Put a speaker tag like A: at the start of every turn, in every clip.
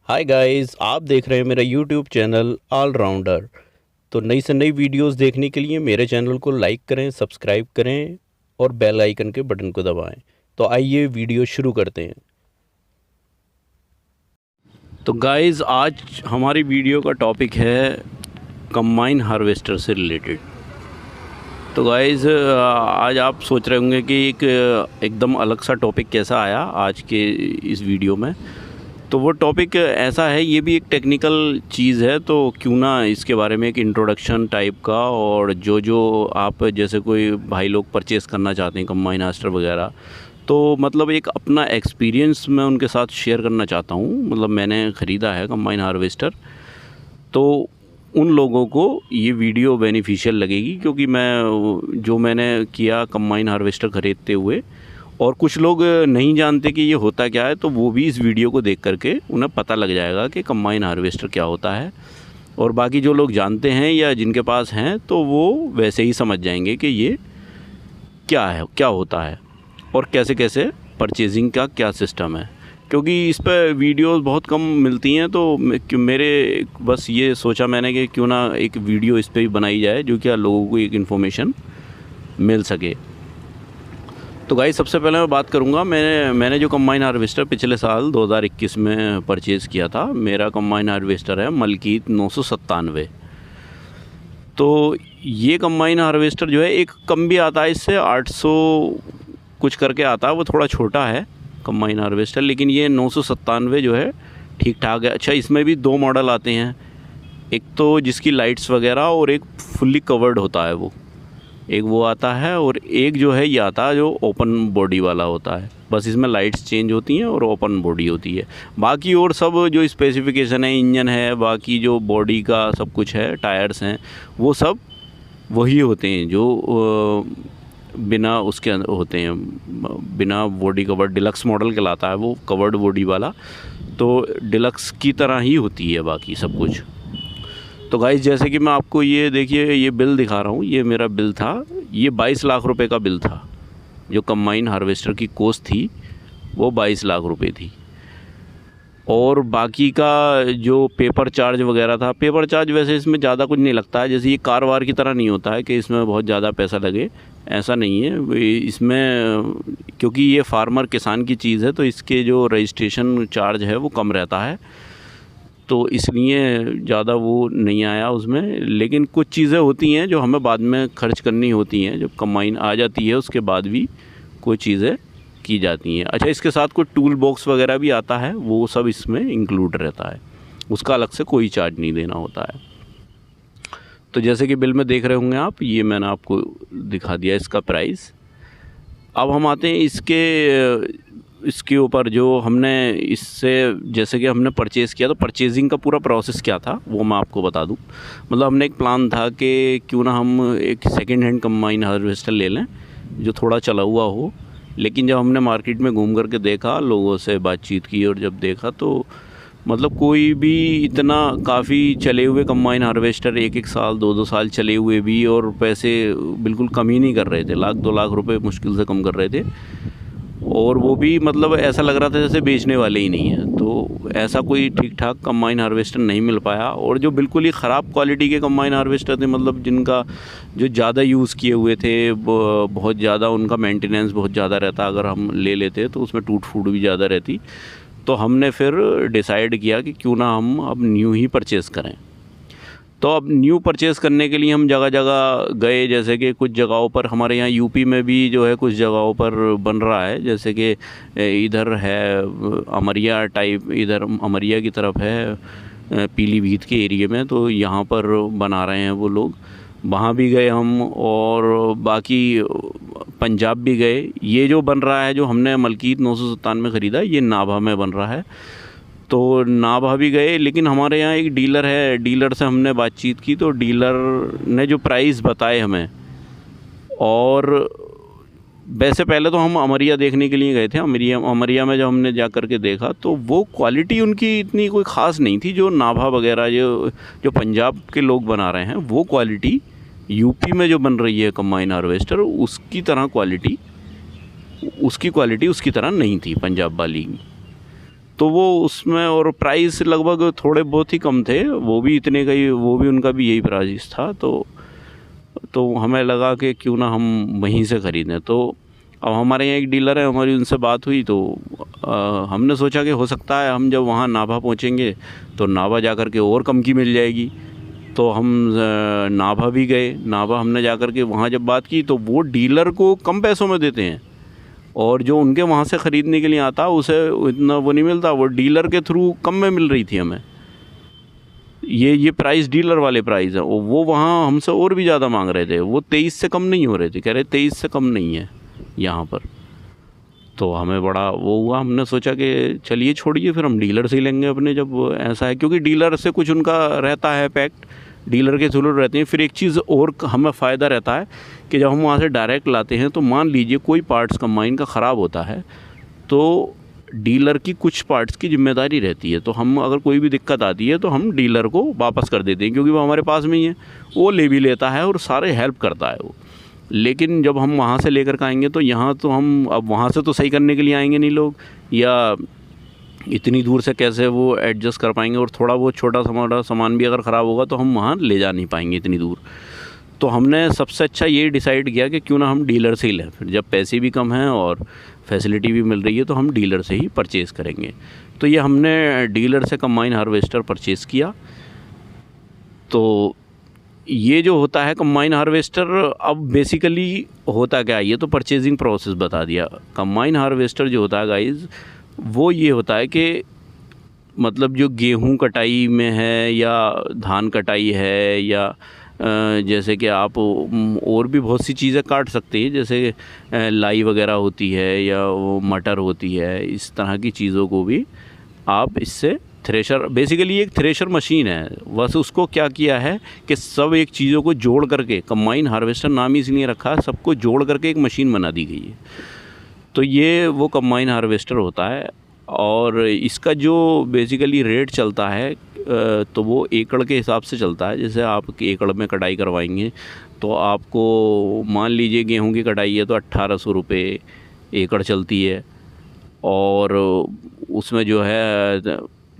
A: Hi guys, आप देख रहे हैं मेरा यूट्यूब चैनल ऑलराउंडर। तो नई से नई वीडियोस देखने के लिए मेरे चैनल को लाइक करें, सब्सक्राइब करें और बेल आइकन के बटन को दबाएं। तो आइए वीडियो शुरू करते हैं। तो गाइस, आज हमारी वीडियो का टॉपिक है कंबाइन हार्वेस्टर से रिलेटेड। तो गाइस, आज आप सोच रहे होंगे कि एकदम अलग सा टॉपिक कैसा आया आज के इस वीडियो में। तो वो टॉपिक ऐसा है, ये भी एक टेक्निकल चीज़ है, तो क्यों ना इसके बारे में एक इंट्रोडक्शन टाइप का, और जो आप जैसे कोई भाई लोग परचेज़ करना चाहते हैं कंबाइन हार्वेस्टर वगैरह, तो मतलब एक अपना एक्सपीरियंस मैं उनके साथ शेयर करना चाहता हूँ। मतलब मैंने ख़रीदा है कंबाइन हार्वेस्टर, तो उन लोगों को ये वीडियो बेनिफिशियल लगेगी, क्योंकि मैंने किया कंबाइन हार्वेस्टर ख़रीदते हुए, और कुछ लोग नहीं जानते कि ये होता क्या है, तो वो भी इस वीडियो को देख करके उन्हें पता लग जाएगा कि कंबाइन हार्वेस्टर क्या होता है। और बाकी जो लोग जानते हैं या जिनके पास हैं, तो वो वैसे ही समझ जाएंगे कि ये क्या है, क्या होता है, और कैसे कैसे परचेजिंग का क्या सिस्टम है। क्योंकि इस पर वीडियोस बहुत कम मिलती हैं, तो मेरे बस ये सोचा मैंने कि क्यों ना एक वीडियो इस पर भी बनाई जाए, जो कि लोगों को एक इन्फॉर्मेशन मिल सके। तो गाइस, सबसे पहले मैं बात करूंगा, मैंने जो कंबाइन हार्वेस्टर पिछले साल 2021 में परचेज़ किया था। मेरा कंबाइन हार्वेस्टर है मलकीत 997। तो ये कंबाइन हार्वेस्टर जो है, एक कम भी आता है इससे, 800 कुछ करके आता है, वो थोड़ा छोटा है कंबाइन हार्वेस्टर, लेकिन ये 997 जो है ठीक ठाक है। अच्छा, इसमें भी दो मॉडल आते हैं, एक तो जिसकी लाइट्स वगैरह और एक फुल्ली कवर्ड होता है, एक वो आता है, और एक जो है ये आता है जो ओपन बॉडी वाला होता है। बस इसमें लाइट्स चेंज होती हैं और ओपन बॉडी होती है। बाकी और सब जो स्पेसिफिकेशन है, इंजन है, बाकी जो बॉडी का सब कुछ है, टायर्स हैं, वो सब वही होते हैं जो बिना उसके होते हैं, बिना बॉडी कवर्ड। डिलक्स मॉडल कहलाता है वो, कवर्ड बॉडी वाला, तो डिलक्स की तरह ही होती है बाकी सब कुछ। तो गाइस, जैसे कि मैं आपको ये देखिए, ये बिल दिखा रहा हूँ, ये मेरा बिल था, ये 22 लाख रुपए का बिल था। जो कंबाइन हार्वेस्टर की कॉस्ट थी वो 22 लाख रुपए थी, और बाकी का जो पेपर चार्ज वगैरह था, पेपर चार्ज वैसे इसमें ज़्यादा कुछ नहीं लगता है, जैसे ये कार वार की तरह नहीं होता है कि इसमें बहुत ज़्यादा पैसा लगे, ऐसा नहीं है इसमें। क्योंकि ये फार्मर किसान की चीज़ है, तो इसके जो रजिस्ट्रेशन चार्ज है वो कम रहता है, तो इसलिए ज़्यादा वो नहीं आया उसमें। लेकिन कुछ चीज़ें होती हैं जो हमें बाद में खर्च करनी होती हैं, जब कंबाइन आ जाती है उसके बाद भी कोई चीज़ें की जाती हैं। अच्छा, इसके साथ कोई टूल बॉक्स वगैरह भी आता है, वो सब इसमें इंक्लूड रहता है, उसका अलग से कोई चार्ज नहीं देना होता है। तो जैसे कि बिल में देख रहे होंगे आप, ये मैंने आपको दिखा दिया इसका प्राइस। अब हम आते हैं इसके ऊपर, जो हमने इससे जैसे कि हमने परचेज़ किया, तो परचेजिंग का पूरा प्रोसेस क्या था वो मैं आपको बता दूं। मतलब हमने एक प्लान था कि क्यों ना हम एक सेकंड हैंड कंबाइन हार्वेस्टर ले लें जो थोड़ा चला हुआ हो। लेकिन जब हमने मार्केट में घूम करके देखा, लोगों से बातचीत की, और जब देखा तो मतलब कोई भी इतना काफ़ी चले हुए कंबाइन हार्वेस्टर, एक साल 2 साल चले हुए भी, और पैसे बिल्कुल कम ही नहीं कर रहे थे, 1-2 लाख रुपए मुश्किल से कम कर रहे थे, और वो भी मतलब ऐसा लग रहा था जैसे बेचने वाले ही नहीं है। तो ऐसा कोई ठीक ठाक कंबाइन हार्वेस्टर नहीं मिल पाया, और जो बिल्कुल ही ख़राब क्वालिटी के कंबाइन हार्वेस्टर थे, मतलब जिनका जो ज़्यादा यूज़ किए हुए थे, बहुत ज़्यादा उनका मेंटेनेंस बहुत ज़्यादा रहता, अगर हम ले लेते तो उसमें टूट फूट भी ज़्यादा रहती। तो हमने फिर डिसाइड किया कि क्यों ना हम अब न्यू ही परचेज़ करें। तो अब न्यू परचेज़ करने के लिए हम जगह जगह गए, जैसे कि कुछ जगहों पर हमारे यहाँ यूपी में भी जो है कुछ जगहों पर बन रहा है, जैसे कि इधर है अमरिया टाइप, इधर अमरिया की तरफ है, पीलीभीत के एरिया में, तो यहाँ पर बना रहे हैं वो लोग, वहाँ भी गए हम। और बाकी पंजाब भी गए। ये जो बन रहा है, जो हमने मलकीत 997 में ख़रीदा, ये नाभा में बन रहा है, तो नाभा भी गए। लेकिन हमारे यहाँ एक डीलर है, डीलर से हमने बातचीत की, तो डीलर ने जो प्राइस बताए हमें, और वैसे पहले तो हम अमरिया देखने के लिए गए थे। अमरिया में जब हमने जा कर के देखा, तो वो क्वालिटी उनकी इतनी कोई ख़ास नहीं थी, जो नाभा वगैरह जो जो पंजाब के लोग बना रहे हैं, वो क्वालिटी यूपी में जो बन रही है कंबाइन हार्वेस्टर, उसकी क्वालिटी उसकी तरह नहीं थी पंजाब वाली। तो वो उसमें और प्राइस लगभग थोड़े बहुत ही कम थे, वो भी इतने का ही, वो भी उनका भी यही प्राइस था। तो हमें लगा कि क्यों ना हम वहीं से ख़रीदें। तो अब हमारे यहाँ एक डीलर है, हमारी उनसे बात हुई, तो हमने सोचा कि हो सकता है हम जब वहाँ नाभा पहुँचेंगे तो नाभा जा कर के और कम की मिल जाएगी। तो हम नाभा भी गए। नाभा हमने जा कर के वहाँ जब बात की तो वो डीलर को कम पैसों में देते हैं, और जो उनके वहाँ से ख़रीदने के लिए आता उसे इतना वो नहीं मिलता, वो डीलर के थ्रू कम में मिल रही थी हमें। ये प्राइस डीलर वाले प्राइस है, वो वहाँ हमसे और भी ज़्यादा मांग रहे थे। वो 23 से कम नहीं हो रहे थे, कह रहे 23 से कम नहीं है यहाँ पर। तो हमें बड़ा वो हुआ, हमने सोचा कि चलिए छोड़िए, फिर हम डीलर से ही लेंगे अपने, जब ऐसा है। क्योंकि डीलर से कुछ उनका रहता है पैक्ट, डीलर के थ्रू रहते हैं। फिर एक चीज़ और हमें फ़ायदा रहता है कि जब हम वहाँ से डायरेक्ट लाते हैं तो मान लीजिए कोई पार्ट्स कंबाइन का ख़राब होता है तो डीलर की कुछ पार्ट्स की जिम्मेदारी रहती है। तो हम अगर कोई भी दिक्कत आती है तो हम डीलर को वापस कर देते हैं, क्योंकि वो हमारे पास में ही है, वो ले भी लेता है और सारे हेल्प करता है वो। लेकिन जब हम वहाँ से लेकर के आएंगे तो यहाँ तो हम अब वहाँ से तो सही करने के लिए आएंगे नहीं लोग, या इतनी दूर से कैसे वो एडजस्ट कर पाएंगे, और थोड़ा बहुत छोटा मोटा सामान भी अगर ख़राब होगा तो हम वहाँ ले जा नहीं पाएंगे इतनी दूर। तो हमने सबसे अच्छा ये डिसाइड किया कि क्यों ना हम डीलर से ही लें। फिर जब पैसे भी कम हैं और फैसिलिटी भी मिल रही है तो हम डीलर से ही परचेज़ करेंगे। तो ये हमने डीलर से कंबाइन हार्वेस्टर परचेज़ किया। तो ये जो होता है कंबाइन हार्वेस्टर, अब बेसिकली होता क्या है, ये तो परचेजिंग प्रोसेस बता दिया। कंबाइन हार्वेस्टर जो होता है गाइज़, वो ये होता है कि मतलब जो गेहूं कटाई में है या धान कटाई है, या जैसे कि आप और भी बहुत सी चीज़ें काट सकते हैं, जैसे लाई वगैरह होती है या वो मटर होती है, इस तरह की चीज़ों को भी आप इससे थ्रेशर, बेसिकली एक थ्रेशर मशीन है, बस उसको क्या किया है कि सब एक चीज़ों को जोड़ करके, कंबाइन हार्वेस्टर नाम ही इसलिए रखा है, सबको जोड़ करके एक मशीन बना दी गई है। तो ये वो कंबाइन हार्वेस्टर होता है। और इसका जो बेसिकली रेट चलता है तो वो एकड़ के हिसाब से चलता है। जैसे आप एकड़ में कटाई करवाएंगे तो आपको मान लीजिए गेहूं की कटाई है तो 1800 रुपये एकड़ चलती है, और उसमें जो है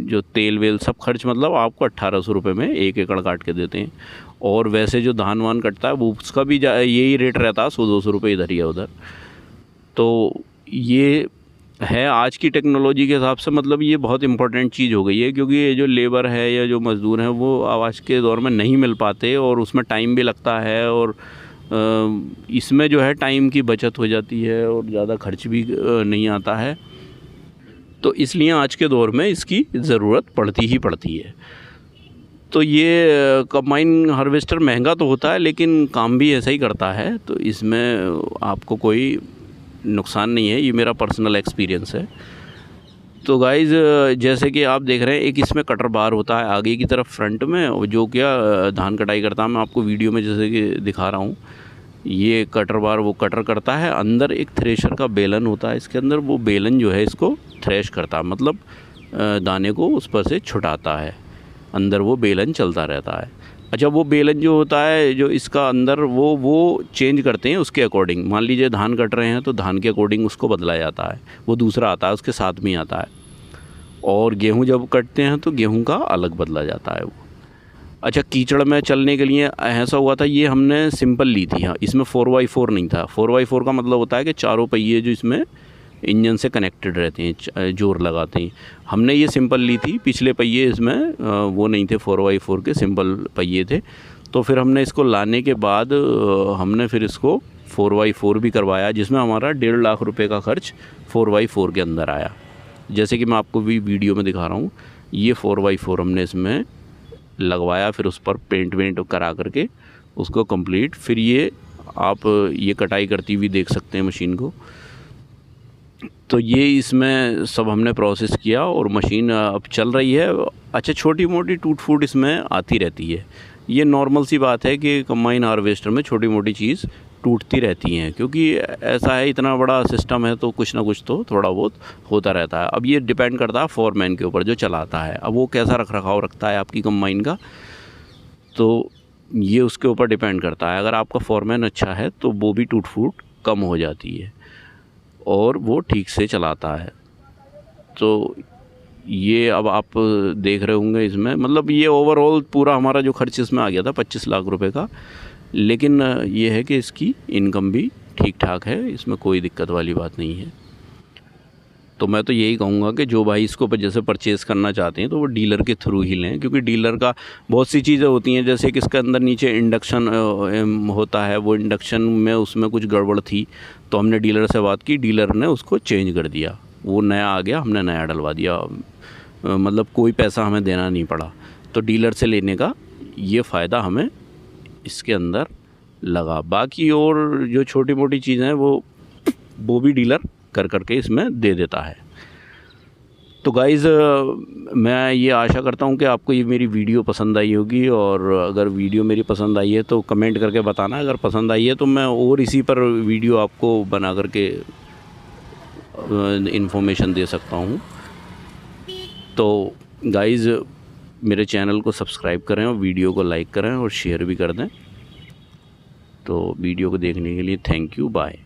A: जो तेल वेल सब खर्च, मतलब आपको 1800 रुपये में 1 एकड़ काट के देते हैं। और वैसे जो धान वान कटता है वो उसका भी यही रेट रहता है, 100-200 रुपये इधर या उधर। तो ये है आज की टेक्नोलॉजी के हिसाब से, मतलब ये बहुत इम्पोर्टेंट चीज़ हो गई है, क्योंकि ये जो लेबर है या जो मज़दूर हैं वो आज के दौर में नहीं मिल पाते, और उसमें टाइम भी लगता है, और इसमें जो है टाइम की बचत हो जाती है और ज़्यादा खर्च भी नहीं आता है। तो इसलिए आज के दौर में इसकी ज़रूरत पड़ती ही पड़ती है। तो ये कंबाइन हार्वेस्टर महंगा तो होता है लेकिन काम भी ऐसा ही करता है, तो इसमें आपको कोई नुकसान नहीं है, ये मेरा पर्सनल एक्सपीरियंस है। तो गाइज़ जैसे कि आप देख रहे हैं, एक इसमें कटर बार होता है आगे की तरफ फ्रंट में, और जो क्या धान कटाई करता है, मैं आपको वीडियो में जैसे कि दिखा रहा हूँ, ये कटर बार वो कटर करता है। अंदर एक थ्रेशर का बेलन होता है इसके अंदर, वो बेलन जो है इसको थ्रेश करता है, मतलब दाने को उस पर से छुटाता है। अंदर वो बेलन चलता रहता है। अच्छा, वो बेलन जो होता है जो इसका अंदर वो चेंज करते हैं उसके अकॉर्डिंग। मान लीजिए धान कट रहे हैं तो धान के अकॉर्डिंग उसको बदला जाता है, वो दूसरा आता है उसके साथ में आता है। और गेहूं जब कटते हैं तो गेहूं का अलग बदला जाता है वो। अच्छा, कीचड़ में चलने के लिए ऐसा हुआ था, ये हमने सिंपल ली थी। हाँ, इसमें 4x4 नहीं था। 4x4 का मतलब होता है कि चारों पहिए जो इसमें इंजन से कनेक्टेड रहते हैं, जोर लगाते हैं। हमने ये सिंपल ली थी, पिछले पहिए इसमें वो नहीं थे, 4x4 के सिंपल पहिए थे। तो फिर हमने इसको लाने के बाद हमने फिर इसको 4x4 भी करवाया, जिसमें हमारा 1.5 लाख रुपए का खर्च 4x4 के अंदर आया। जैसे कि मैं आपको भी वीडियो में दिखा रहा हूँ, ये 4x4 हमने इसमें लगवाया, फिर उस पर पेंट वेंट करा करके उसको कंप्लीट। फिर ये आप ये कटाई करती हुई देख सकते हैं मशीन को। तो ये इसमें सब हमने प्रोसेस किया और मशीन अब चल रही है। अच्छा, छोटी मोटी टूट फूट इसमें आती रहती है, ये नॉर्मल सी बात है कि कंबाइन हार्वेस्टर में छोटी मोटी चीज़ टूटती रहती हैं, क्योंकि ऐसा है, इतना बड़ा सिस्टम है तो कुछ ना कुछ तो थोड़ा बहुत होता रहता है। अब ये डिपेंड करता है फोरमैन के ऊपर जो चलाता है, अब वो कैसा रख रखाव रखता है आपकी कंबाइन का, तो ये उसके ऊपर डिपेंड करता है। अगर आपका फोरमैन अच्छा है तो वो भी टूट फूट कम हो जाती है और वो ठीक से चलाता है। तो ये अब आप देख रहे होंगे इसमें, मतलब ये ओवरऑल पूरा हमारा जो खर्च इसमें आ गया था 25 लाख रुपए का। लेकिन ये है कि इसकी इनकम भी ठीक ठाक है, इसमें कोई दिक्कत वाली बात नहीं है। तो मैं तो यही कहूँगा कि जो भाई इसको जैसे परचेज़ करना चाहते हैं तो वो डीलर के थ्रू ही लें, क्योंकि डीलर का बहुत सी चीज़ें होती हैं, जैसे कि इसके अंदर नीचे इंडक्शन होता है, वो इंडक्शन में उसमें कुछ गड़बड़ थी, तो हमने डीलर से बात की, डीलर ने उसको चेंज कर दिया, वो नया आ गया, हमने नया डलवा दिया, मतलब कोई पैसा हमें देना नहीं पड़ा। तो डीलर से लेने का ये फ़ायदा हमें इसके अंदर लगा। बाकी और जो छोटी मोटी चीज़ें हैं वो भी डीलर कर करके इसमें दे देता है। तो गाइज़ मैं ये आशा करता हूँ कि आपको ये मेरी वीडियो पसंद आई होगी, और अगर वीडियो मेरी पसंद आई है तो कमेंट करके बताना। अगर पसंद आई है तो मैं और इसी पर वीडियो आपको बना करके इन्फॉर्मेशन दे सकता हूँ। तो गाइज़ मेरे चैनल को सब्सक्राइब करें और वीडियो को लाइक करें और शेयर भी कर दें। तो वीडियो को देखने के लिए थैंक यू, बाय।